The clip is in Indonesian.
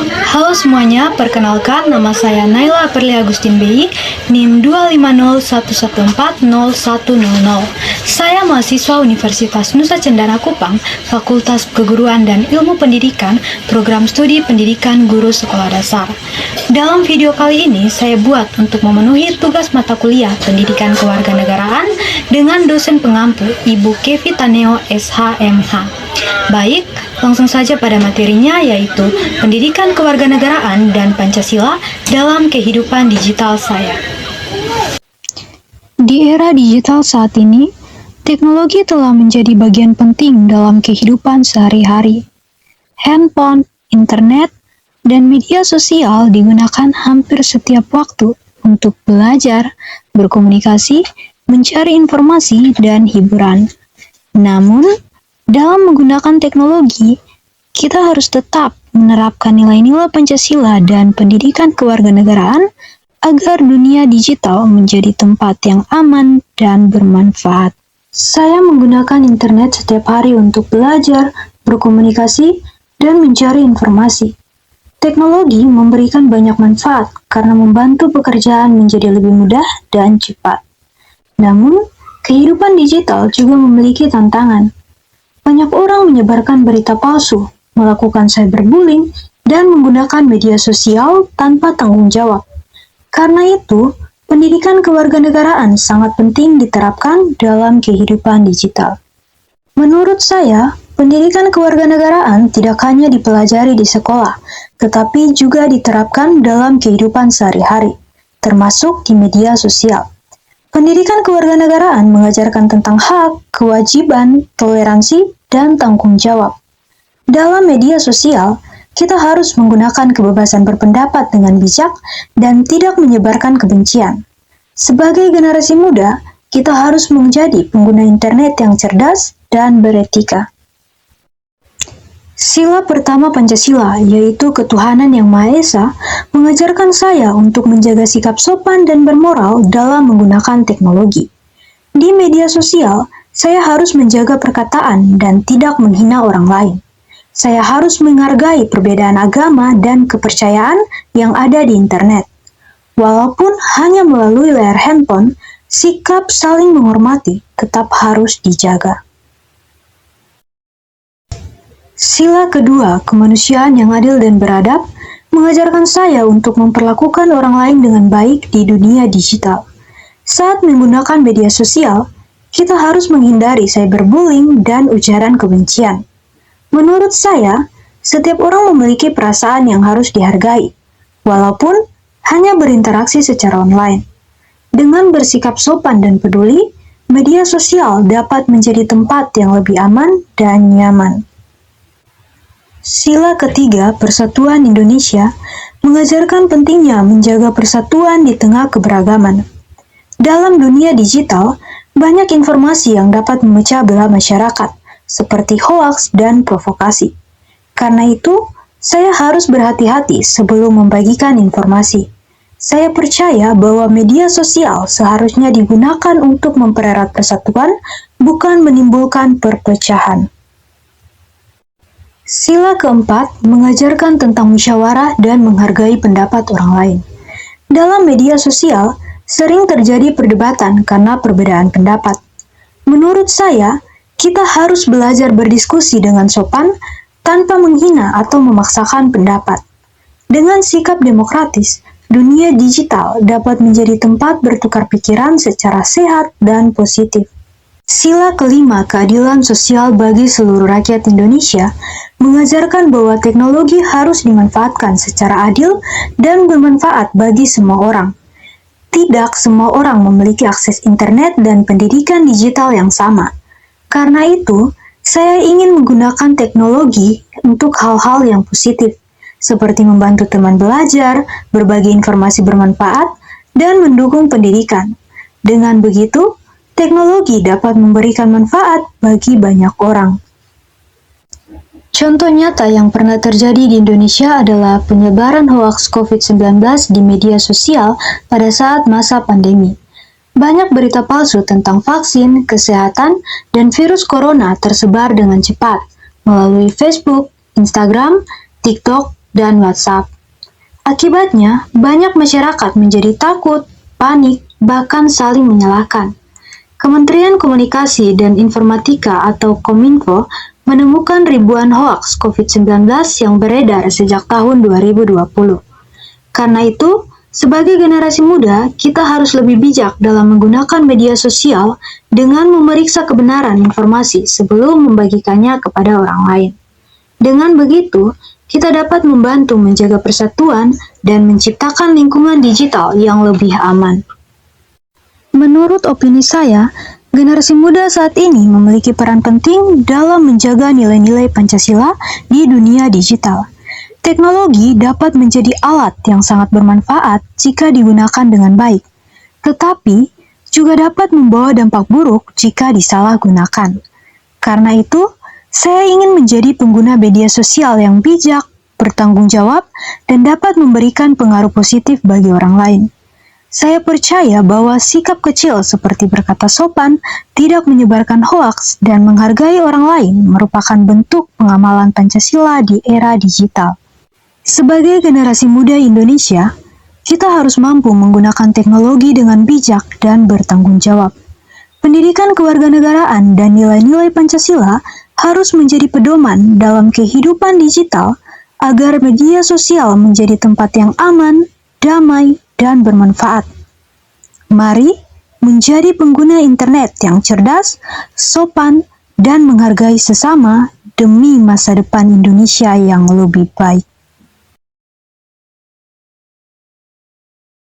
Halo semuanya, perkenalkan nama saya Naila Aprilia Agustin BI, NIM 250114010. Saya mahasiswa Universitas Nusa Cendana Kupang, Fakultas Keguruan dan Ilmu Pendidikan, Program Studi Pendidikan Guru Sekolah Dasar. Dalam video kali ini, saya buat untuk memenuhi tugas mata kuliah Pendidikan Kewarganegaraan dengan dosen pengampu, Ibu Kevi Taneo, SHMH. Baik, langsung saja pada materinya, yaitu Pendidikan Kewarganegaraan dan Pancasila dalam kehidupan digital saya. Di era digital saat ini, teknologi telah menjadi bagian penting dalam kehidupan sehari-hari. Handphone, internet, dan media sosial digunakan hampir setiap waktu untuk belajar, berkomunikasi, mencari informasi, dan hiburan. Namun, dalam menggunakan teknologi, kita harus tetap menerapkan nilai-nilai Pancasila dan pendidikan kewarganegaraan agar dunia digital menjadi tempat yang aman dan bermanfaat. Saya menggunakan internet setiap hari untuk belajar, berkomunikasi, dan mencari informasi. Teknologi memberikan banyak manfaat karena membantu pekerjaan menjadi lebih mudah dan cepat. Namun, kehidupan digital juga memiliki tantangan. Banyak orang menyebarkan berita palsu, melakukan cyberbullying, dan menggunakan media sosial tanpa tanggung jawab. Karena itu, pendidikan kewarganegaraan sangat penting diterapkan dalam kehidupan digital. Menurut saya, pendidikan kewarganegaraan tidak hanya dipelajari di sekolah, tetapi juga diterapkan dalam kehidupan sehari-hari, termasuk di media sosial. Pendidikan kewarganegaraan mengajarkan tentang hak, kewajiban, toleransi, dan tanggung jawab. Dalam media sosial, kita harus menggunakan kebebasan berpendapat dengan bijak dan tidak menyebarkan kebencian. Sebagai generasi muda, kita harus menjadi pengguna internet yang cerdas dan beretika. Sila pertama Pancasila, yaitu ketuhanan yang Maha Esa, mengajarkan saya untuk menjaga sikap sopan dan bermoral dalam menggunakan teknologi. Di media sosial, saya harus menjaga perkataan dan tidak menghina orang lain. Saya harus menghargai perbedaan agama dan kepercayaan yang ada di internet. Walaupun hanya melalui layar handphone, sikap saling menghormati tetap harus dijaga. Sila kedua, kemanusiaan yang adil dan beradab, mengajarkan saya untuk memperlakukan orang lain dengan baik di dunia digital. Saat menggunakan media sosial, kita harus menghindari cyberbullying dan ujaran kebencian. Menurut saya, setiap orang memiliki perasaan yang harus dihargai, walaupun hanya berinteraksi secara online. Dengan bersikap sopan dan peduli, media sosial dapat menjadi tempat yang lebih aman dan nyaman. Sila ketiga, Persatuan Indonesia, mengajarkan pentingnya menjaga persatuan di tengah keberagaman. Dalam dunia digital, banyak informasi yang dapat memecah belah masyarakat, seperti hoaks dan provokasi. Karena itu, saya harus berhati-hati sebelum membagikan informasi. Saya percaya bahwa media sosial seharusnya digunakan untuk mempererat persatuan, bukan menimbulkan perpecahan. Sila keempat mengajarkan tentang musyawarah dan menghargai pendapat orang lain. Dalam media sosial, sering terjadi perdebatan karena perbedaan pendapat. Menurut saya, kita harus belajar berdiskusi dengan sopan tanpa menghina atau memaksakan pendapat. Dengan sikap demokratis, dunia digital dapat menjadi tempat bertukar pikiran secara sehat dan positif. Sila kelima, keadilan sosial bagi seluruh rakyat Indonesia, mengajarkan bahwa teknologi harus dimanfaatkan secara adil dan bermanfaat bagi semua orang. Tidak semua orang memiliki akses internet dan pendidikan digital yang sama. Karena itu, saya ingin menggunakan teknologi untuk hal-hal yang positif, seperti membantu teman belajar, berbagi informasi bermanfaat, dan mendukung pendidikan. Dengan begitu, teknologi dapat memberikan manfaat bagi banyak orang. Contoh nyata yang pernah terjadi di Indonesia adalah penyebaran hoaks COVID-19 di media sosial pada saat masa pandemi. Banyak berita palsu tentang vaksin, kesehatan, dan virus corona tersebar dengan cepat melalui Facebook, Instagram, TikTok, dan WhatsApp. Akibatnya, banyak masyarakat menjadi takut, panik, bahkan saling menyalahkan. Kementerian Komunikasi dan Informatika atau Kominfo menemukan ribuan hoaks COVID-19 yang beredar sejak tahun 2020. Karena itu, sebagai generasi muda, kita harus lebih bijak dalam menggunakan media sosial dengan memeriksa kebenaran informasi sebelum membagikannya kepada orang lain. Dengan begitu, kita dapat membantu menjaga persatuan dan menciptakan lingkungan digital yang lebih aman. Menurut opini saya, generasi muda saat ini memiliki peran penting dalam menjaga nilai-nilai Pancasila di dunia digital. Teknologi dapat menjadi alat yang sangat bermanfaat jika digunakan dengan baik, tetapi juga dapat membawa dampak buruk jika disalahgunakan. Karena itu, saya ingin menjadi pengguna media sosial yang bijak, bertanggung jawab, dan dapat memberikan pengaruh positif bagi orang lain. Saya percaya bahwa sikap kecil seperti berkata sopan, tidak menyebarkan hoaks, dan menghargai orang lain merupakan bentuk pengamalan Pancasila di era digital. Sebagai generasi muda Indonesia, kita harus mampu menggunakan teknologi dengan bijak dan bertanggung jawab. Pendidikan kewarganegaraan dan nilai-nilai Pancasila harus menjadi pedoman dalam kehidupan digital agar media sosial menjadi tempat yang aman, damai, dan bermanfaat. Mari menjadi pengguna internet yang cerdas, sopan, dan menghargai sesama demi masa depan Indonesia yang lebih baik.